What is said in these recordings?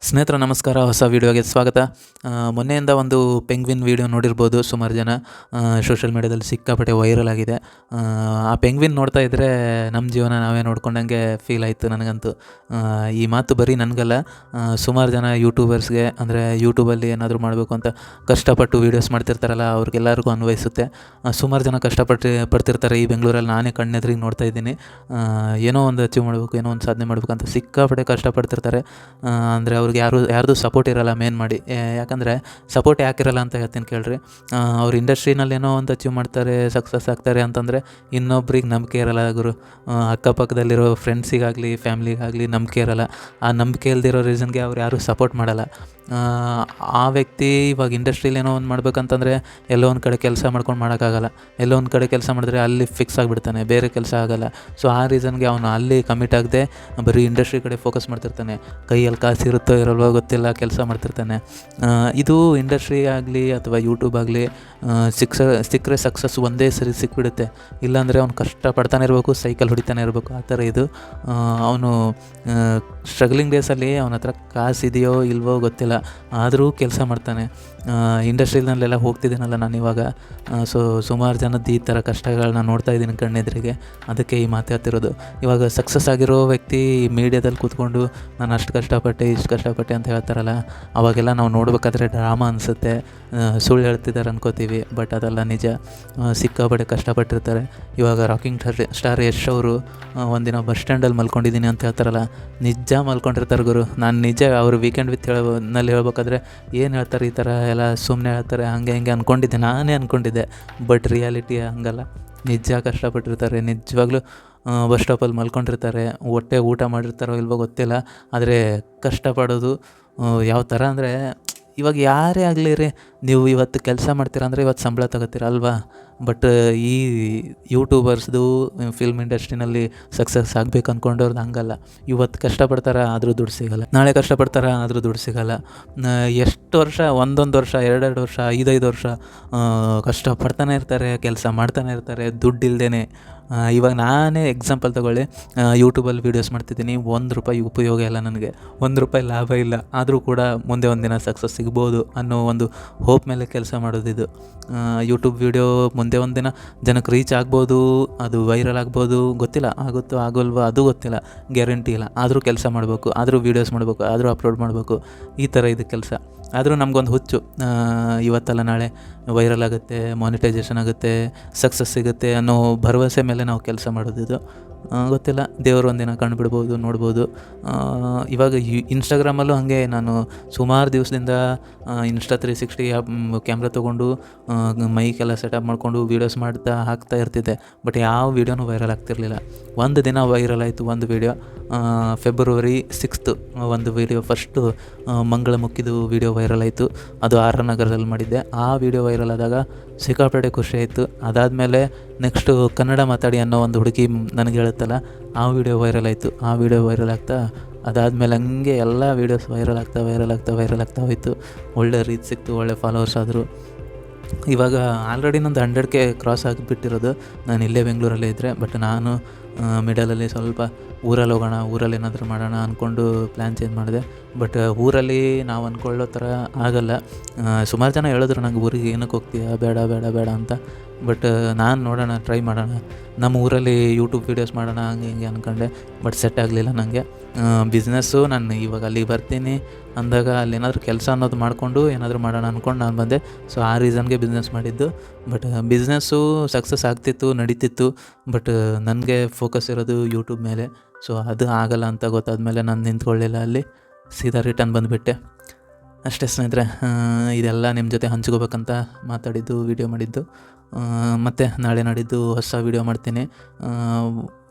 ಸ್ನೇಹಿತರೆ ನಮಸ್ಕಾರ. ಹೊಸ ವೀಡಿಯೋಗೆ ಸ್ವಾಗತ. ಮೊನ್ನೆಯಿಂದ ಒಂದು ಪೆಂಗ್ವಿನ್ ವೀಡಿಯೋ ನೋಡಿರ್ಬೋದು. ಸುಮಾರು ಜನ ಸೋಷಿಯಲ್ ಮೀಡ್ಯಾದಲ್ಲಿ ಸಿಕ್ಕಾಪಟ್ಟೆ ವೈರಲ್ ಆಗಿದೆ. ಆ ಪೆಂಗ್ವಿನ್ ನೋಡ್ತಾ ಇದ್ದರೆ ನಮ್ಮ ಜೀವನ ನಾವೇ ನೋಡ್ಕೊಂಡಂಗೆ ಫೀಲ್ ಆಯಿತು ನನಗಂತೂ. ಈ ಮಾತು ಬರೀ ನನಗಲ್ಲ, ಸುಮಾರು ಜನ ಯೂಟ್ಯೂಬರ್ಸ್ಗೆ, ಅಂದರೆ ಯೂಟ್ಯೂಬಲ್ಲಿ ಏನಾದರೂ ಮಾಡಬೇಕು ಅಂತ ಕಷ್ಟಪಟ್ಟು ವೀಡಿಯೋಸ್ ಮಾಡ್ತಿರ್ತಾರಲ್ಲ, ಅವ್ರಿಗೆಲ್ಲರಿಗೂ ಅನ್ವಯಿಸುತ್ತೆ. ಸುಮಾರು ಜನ ಪಡ್ತಿರ್ತಾರೆ. ಈ ಬೆಂಗಳೂರಲ್ಲಿ ನಾನೇ ಕಣ್ಣೆದ್ರಿಗೆ ನೋಡ್ತಾ ಇದ್ದೀನಿ. ಏನೋ ಒಂದು ಅಚೀವ್ ಮಾಡಬೇಕು, ಏನೋ ಒಂದು ಸಾಧನೆ ಮಾಡಬೇಕು ಅಂತ ಸಿಕ್ಕಾಪಟ್ಟೆ ಕಷ್ಟಪಡ್ತಿರ್ತಾರೆ. ಅಂದರೆ ಅವ್ರಿಗೆ ಯಾರ್ದು ಸಪೋರ್ಟ್ ಇರೋಲ್ಲ ಮೇನ್ ಮಾಡಿ. ಯಾಕಂದರೆ ಸಪೋರ್ಟ್ ಯಾಕಿರಲ್ಲ ಅಂತ ಹೇಳ್ತೀನಿ ಕೇಳ್ರಿ. ಅವ್ರು ಇಂಡಸ್ಟ್ರಿನಲ್ಲಿ ಏನೋ ಒಂದು ಅಚೀವ್ ಮಾಡ್ತಾರೆ, ಸಕ್ಸಸ್ ಆಗ್ತಾರೆ ಅಂತಂದರೆ ಇನ್ನೊಬ್ರಿಗೆ ನಂಬಿಕೆ ಇರೋಲ್ಲ ಗುರು. ಅಕ್ಕಪಕ್ಕದಲ್ಲಿರೋ ಫ್ರೆಂಡ್ಸಿಗಾಗಲಿ ಫ್ಯಾಮ್ಲಿಗಾಗಲಿ ನಂಬಿಕೆ ಇರೋಲ್ಲ. ಆ ನಂಬಿಕೆ ಇಲ್ದಿರೋ ರೀಸನ್ಗೆ ಅವ್ರು ಯಾರೂ ಸಪೋರ್ಟ್ ಮಾಡಲ್ಲ. ಆ ವ್ಯಕ್ತಿ ಇವಾಗ ಇಂಡಸ್ಟ್ರೀಲಿ ಏನೋ ಒಂದು ಮಾಡ್ಬೇಕಂತಂದರೆ ಎಲ್ಲೋ ಒಂದು ಕಡೆ ಕೆಲಸ ಮಾಡ್ಕೊಂಡು ಮಾಡೋಕ್ಕಾಗಲ್ಲ. ಎಲ್ಲೋ ಒಂದು ಕಡೆ ಕೆಲಸ ಮಾಡಿದ್ರೆ ಅಲ್ಲಿ ಫಿಕ್ಸ್ ಆಗಿಬಿಡ್ತಾನೆ, ಬೇರೆ ಕೆಲಸ ಆಗೋಲ್ಲ. ಸೊ ಆ ರೀಸನ್ಗೆ ಅವನು ಅಲ್ಲಿ ಕಮಿಟ್ ಆಗದೆ ಬರೀ ಇಂಡಸ್ಟ್ರಿ ಕಡೆ ಫೋಕಸ್ ಮಾಡ್ತಿರ್ತಾನೆ. ಕೈಯಲ್ಲಿ ಕಾಸು ಇರುತ್ತೋ ಇರಲ್ವೋ ಗೊತ್ತಿಲ್ಲ, ಕೆಲಸ ಮಾಡ್ತಿರ್ತಾನೆ. ಇದು ಇಂಡಸ್ಟ್ರಿ ಆಗಲಿ ಅಥವಾ ಯೂಟ್ಯೂಬ್ ಆಗಲಿ ಸಿಕ್ಕರೆ ಸಕ್ಸಸ್ ಒಂದೇ ಸರಿ ಸಿಕ್ಬಿಡುತ್ತೆ. ಇಲ್ಲಾಂದರೆ ಅವ್ನು ಕಷ್ಟಪಡ್ತಾನೆ ಇರಬೇಕು, ಸೈಕಲ್ ಹೊಡಿತಾನೆ ಇರಬೇಕು. ಆ ಥರ ಇದು. ಅವನು ಸ್ಟ್ರಗ್ಲಿಂಗ್ ಡೇಸಲ್ಲಿ ಅವನ ಹತ್ರ ಕಾಸು ಇದೆಯೋ ಇಲ್ವೋ ಗೊತ್ತಿಲ್ಲ, ಆದರೂ ಕೆಲಸ ಮಾಡ್ತಾನೆ. ಇಂಡಸ್ಟ್ರಿನಲ್ಲೆಲ್ಲ ಹೋಗ್ತಿದ್ದೀನಲ್ಲ ನಾನು ಇವಾಗ. ಸೊ ಸುಮಾರು ಜನದ್ದು ಈ ಥರ ಕಷ್ಟಗಳನ್ನ ನೋಡ್ತಾ ಇದ್ದೀನಿ ಕಣ್ಣೆದುರಿಗೆ. ಅದಕ್ಕೆ ಈ ಮಾತಾಡ್ತಿರೋದು. ಇವಾಗ ಸಕ್ಸಸ್ ಆಗಿರೋ ವ್ಯಕ್ತಿ ಮೀಡ್ಯಾದಲ್ಲಿ ಕೂತ್ಕೊಂಡು ನಾನು ಅಷ್ಟು ಕಷ್ಟಪಟ್ಟೆ ಇಷ್ಟು ಕಷ್ಟಪಟ್ಟೆ ಅಂತ ಹೇಳ್ತಾರಲ್ಲ, ಅವಾಗೆಲ್ಲ ನಾವು ನೋಡ್ಬೇಕಾದ್ರೆ ಡ್ರಾಮಾ ಅನಿಸುತ್ತೆ. ಸುಳ್ಳು ಹೇಳ್ತಿದ್ದಾರೆ ಅನ್ಕೋತೀವಿ, ಬಟ್ ಅದೆಲ್ಲ ನಿಜ. ಸಿಕ್ಕಾಪಟ್ಟೆ ಕಷ್ಟಪಟ್ಟಿರ್ತಾರೆ. ಇವಾಗ ರಾಕಿಂಗ್ ಸ್ಟಾರ್ ಯಶ್ ಅವರು ಒಂದಿನ ಬಸ್ ಸ್ಟ್ಯಾಂಡಲ್ಲಿ ಮಲ್ಕೊಂಡಿದ್ದೀನಿ ಅಂತ ಹೇಳ್ತಾರಲ್ಲ, ನಿಜ ಮಲ್ಕೊಂಡಿರ್ತಾರೆ ಗುರು. ನಾನು ನಿಜ ಅವರು ವೀಕೆಂಡ್ ವಿತ್ ನಲ್ಲಿ ಹೇಳ್ಬೇಕಾದ್ರೆ ಏನು ಹೇಳ್ತಾರೆ, ಈ ಥರ ಎಲ್ಲ ಸುಮ್ಮನೆ ಹೇಳ್ತಾರೆ ಹಂಗೆ ಹಿಂಗೆ ಅಂದ್ಕೊಂಡಿದ್ದೆ, ನಾನೇ ಅಂದ್ಕೊಂಡಿದ್ದೆ. ಬಟ್ ರಿಯಾಲಿಟಿ ಹಂಗಲ್ಲ. ನಿಜ ಕಷ್ಟಪಟ್ಟಿರ್ತಾರೆ. ನಿಜವಾಗ್ಲೂ ಬಸ್ ಸ್ಟಾಪಲ್ಲಿ ಮಲ್ಕೊಂಡಿರ್ತಾರೆ. ಹೊಟ್ಟೆ ಊಟ ಮಾಡಿರ್ತಾರೋ ಇಲ್ವೋ ಗೊತ್ತಿಲ್ಲ. ಆದರೆ ಕಷ್ಟಪಡೋದು ಯಾವ ಥರ ಅಂದರೆ, ಇವಾಗ ಯಾರೇ ಆಗಲಿ ರೀ, ನೀವು ಇವತ್ತು ಕೆಲಸ ಮಾಡ್ತೀರ ಅಂದರೆ ಇವತ್ತು ಸಂಬಳ ತಗೋತೀರ ಅಲ್ವಾ. ಬಟ್ ಈ ಯೂಟ್ಯೂಬರ್ಸ್ದು ಫಿಲ್ಮ್ ಇಂಡಸ್ಟ್ರಿನಲ್ಲಿ ಸಕ್ಸಸ್ ಆಗಬೇಕು ಅಂದ್ಕೊಂಡವ್ರದ್ದು ಹಂಗಲ್ಲ. ಇವತ್ತು ಕಷ್ಟಪಡ್ತಾರೆ ಆದರೂ ದುಡ್ಡು ಸಿಗೋಲ್ಲ, ನಾಳೆ ಕಷ್ಟಪಡ್ತಾರೆ ಆದರೂ ದುಡ್ಡು ಸಿಗೋಲ್ಲ. ಎಷ್ಟು ವರ್ಷ, ಒಂದೊಂದು ವರ್ಷ, 2 ವರ್ಷ, 5 ವರ್ಷ ಕಷ್ಟಪಡ್ತಾನೆ ಇರ್ತಾರೆ, ಕೆಲಸ ಮಾಡ್ತಾನೆ ಇರ್ತಾರೆ, ದುಡ್ಡು ಇಲ್ಲದೇ. ಇವಾಗ ನಾನೇ ಎಕ್ಸಾಂಪಲ್ ತೊಗೊಳ್ಳಿ. ಯೂಟ್ಯೂಬಲ್ಲಿ ವೀಡಿಯೋಸ್ ಮಾಡ್ತಿದ್ದೀನಿ, ₹1 ಉಪಯೋಗ ಇಲ್ಲ ನನಗೆ, ₹1 ಲಾಭ ಇಲ್ಲ. ಆದರೂ ಕೂಡ ಮುಂದೆ ಒಂದಿನ ಸಕ್ಸಸ್ ಸಿಗ್ಬೋದು ಅನ್ನೋ ಒಂದು ಹೋಪ್ ಮೇಲೆ ಕೆಲಸ ಮಾಡೋದಿದು. ಯೂಟ್ಯೂಬ್ ವೀಡಿಯೋ ಮುಂದೆ ಒಂದಿನ ಜನಕ್ಕೆ ರೀಚ್ ಆಗ್ಬೋದು, ಅದು ವೈರಲ್ ಆಗ್ಬೋದು, ಗೊತ್ತಿಲ್ಲ. ಆಗುತ್ತೋ ಆಗೋಲ್ವೋ ಅದು ಗೊತ್ತಿಲ್ಲ, ಗ್ಯಾರಂಟಿ ಇಲ್ಲ. ಆದರೂ ಕೆಲಸ ಮಾಡಬೇಕು, ಆದರೂ ವೀಡಿಯೋಸ್ ಮಾಡಬೇಕು, ಆದರೂ ಅಪ್ಲೋಡ್ ಮಾಡಬೇಕು. ಈ ಥರ ಇದು ಕೆಲಸ. ಆದರೂ ನಮಗೊಂದು ಹುಚ್ಚು, ಇವತ್ತಲ್ಲ ನಾಳೆ ವೈರಲ್ ಆಗುತ್ತೆ, ಮಾನಿಟೈಸೇಷನ್ ಆಗುತ್ತೆ, ಸಕ್ಸಸ್ ಸಿಗುತ್ತೆ ಅನ್ನೋ ಭರವಸೆ ಮೇಲೆ ನಾವು ಕೆಲಸ ಮಾಡೋದಿದು. ಗೊತ್ತಿಲ್ಲ, ದೇವರು ಒಂದಿನ ಕಂಡುಬಿಡ್ಬೋದು, ನೋಡ್ಬೋದು. ಇವಾಗ ಇನ್ಸ್ಟಾಗ್ರಾಮಲ್ಲೂ ಹಾಗೆ ನಾನು ಸುಮಾರು ದಿವಸದಿಂದ ಇನ್ಸ್ಟಾ 360 ಕ್ಯಾಮ್ರಾ ತೊಗೊಂಡು ಮೈಕೆಲ್ಲ ಸೆಟಪ್ ಮಾಡಿಕೊಂಡು ವೀಡಿಯೋಸ್ ಹಾಕ್ತಾ ಇರ್ತಿದ್ದೆ. ಬಟ್ ಯಾವ ವೀಡಿಯೋನೂ ವೈರಲ್ ಆಗ್ತಿರ್ಲಿಲ್ಲ. ಒಂದು ದಿನ ವೈರಲ್ ಆಯಿತು ಒಂದು ವೀಡಿಯೋ. February 6th ಒಂದು ವೀಡಿಯೋ ಫಸ್ಟು ಮಂಗಳಮುಖಿದು ವೀಡಿಯೋ ವೈರಲ್ ಆಯಿತು. ಅದು ಆರ್ ನಗರದಲ್ಲಿ ಮಾಡಿದ್ದೆ. ಆ ವೀಡಿಯೋ ವೈರಲ್ ಆದಾಗ ಸಿಕ್ಕಾಪಟ್ಟೆ ಖುಷಿ ಆಯಿತು. ಅದಾದಮೇಲೆ ನೆಕ್ಸ್ಟು ಕನ್ನಡ ಮಾತಾಡಿ ಅನ್ನೋ ಒಂದು ಹುಡುಗಿ ನನಗೆ ಹೇಳುತ್ತಲ್ಲ, ಆ ವೀಡಿಯೋ ವೈರಲ್ ಆಯಿತು. ಆ ವೀಡಿಯೋ ವೈರಲ್ ಆಗ್ತಾ ಅದಾದಮೇಲೆ ಹಂಗೆ ಎಲ್ಲ ವೀಡಿಯೋಸ್ ವೈರಲ್ ಆಗ್ತಾ ಹೋಯಿತು. ಒಳ್ಳೆ ರೀಚ್ ಸಿಕ್ತು, ಒಳ್ಳೆ ಫಾಲೋವರ್ಸ್ ಆದರು. ಇವಾಗ ಆಲ್ರೆಡಿ ನಂದು 100K ಕ್ರಾಸ್ ಆಗಿಬಿಟ್ಟಿರೋದು. ನಾನು ಇಲ್ಲೇ ಬೆಂಗಳೂರಲ್ಲೇ ಇದ್ದರೆ. ಬಟ್ ನಾನು ಮಿಡಲಲ್ಲಿ ಸ್ವಲ್ಪ ಊರಲ್ಲಿ ಹೋಗೋಣ, ಊರಲ್ಲಿ ಏನಾದರೂ ಮಾಡೋಣ ಅಂದ್ಕೊಂಡು ಪ್ಲ್ಯಾನ್ ಚೇಂಜ್ ಮಾಡಿದೆ. ಬಟ್ ಊರಲ್ಲಿ ನಾವು ಅಂದ್ಕೊಳ್ಳೋ ಥರ ಆಗಲ್ಲ. ಸುಮಾರು ಜನ ಹೇಳಿದ್ರು ನಂಗೆ, ಊರಿಗೆ ಏನಕ್ಕೆ ಹೋಗ್ತೀಯಾ, ಬೇಡ ಬೇಡ ಬೇಡ ಅಂತ. ಬಟ್ ನಾನು ನೋಡೋಣ, ಟ್ರೈ ಮಾಡೋಣ, ನಮ್ಮ ಊರಲ್ಲಿ ಯೂಟ್ಯೂಬ್ ವೀಡಿಯೋಸ್ ಮಾಡೋಣ ಹಂಗೆ ಹಿಂಗೆ ಅಂದ್ಕೊಂಡೆ. ಬಟ್ ಸೆಟ್ ಆಗಲಿಲ್ಲ ನನಗೆ. ಬಿಸ್ನೆಸ್ಸು ನಾನು ಇವಾಗ ಅಲ್ಲಿಗೆ ಬರ್ತೀನಿ ಅಂದಾಗ ಅಲ್ಲೇನಾದರೂ ಕೆಲಸ ಅನ್ನೋದು ಮಾಡಿಕೊಂಡು ಏನಾದರೂ ಮಾಡೋಣ ಅಂದ್ಕೊಂಡು ನಾನು ಬಂದೆ. ಸೊ ಆ ರೀಸನ್ಗೆ ಬಿಸ್ನೆಸ್ ಮಾಡಿದ್ದು. ಬಟ್ ಬಿಸ್ನೆಸ್ಸು ಸಕ್ಸಸ್ ಆಗ್ತಿತ್ತು, ನಡೀತಿತ್ತು. ಬಟ್ ನನಗೆ ಫೋಕಸ್ ಇರೋದು ಯೂಟ್ಯೂಬ್ ಮೇಲೆ. ಸೊ ಅದು ಆಗಲ್ಲ ಅಂತ ಗೊತ್ತಾದ್ಮೇಲೆ ನಾನು ನಿಂತ್ಕೊಳ್ಳಿಲ್ಲ, ಅಲ್ಲಿ ಸೀದಾ ರಿಟರ್ನ್ ಬಂದುಬಿಟ್ಟೆ. ಅಷ್ಟೇ ಸ್ನೇಹಿತರೆ. ಇದೆಲ್ಲ ನಿಮ್ಮ ಜೊತೆ ಹಂಚ್ಕೋಬೇಕಂತ ಮಾತಾಡಿದ್ದು, ವೀಡಿಯೋ ಮಾಡಿದ್ದು. ಮತ್ತು ನಾಳೆ ನಾಡಿದ್ದು ಹೊಸ ವೀಡಿಯೋ ಮಾಡ್ತೀನಿ.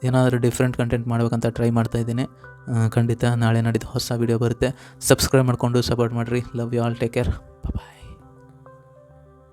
ಏನಾದರೂ ಡಿಫ್ರೆಂಟ್ ಕಂಟೆಂಟ್ ಮಾಡ್ಬೇಕಂತ ಟ್ರೈ ಮಾಡ್ತಾಯಿದ್ದೀನಿ. ಖಂಡಿತ ನಾಳೆ ನಾಡಿದ್ದು ಹೊಸ ವೀಡಿಯೋ ಬರುತ್ತೆ. ಸಬ್ಸ್ಕ್ರೈಬ್ ಮಾಡಿಕೊಂಡು ಸಪೋರ್ಟ್ ಮಾಡಿರಿ. Love you all. Take care. Bye.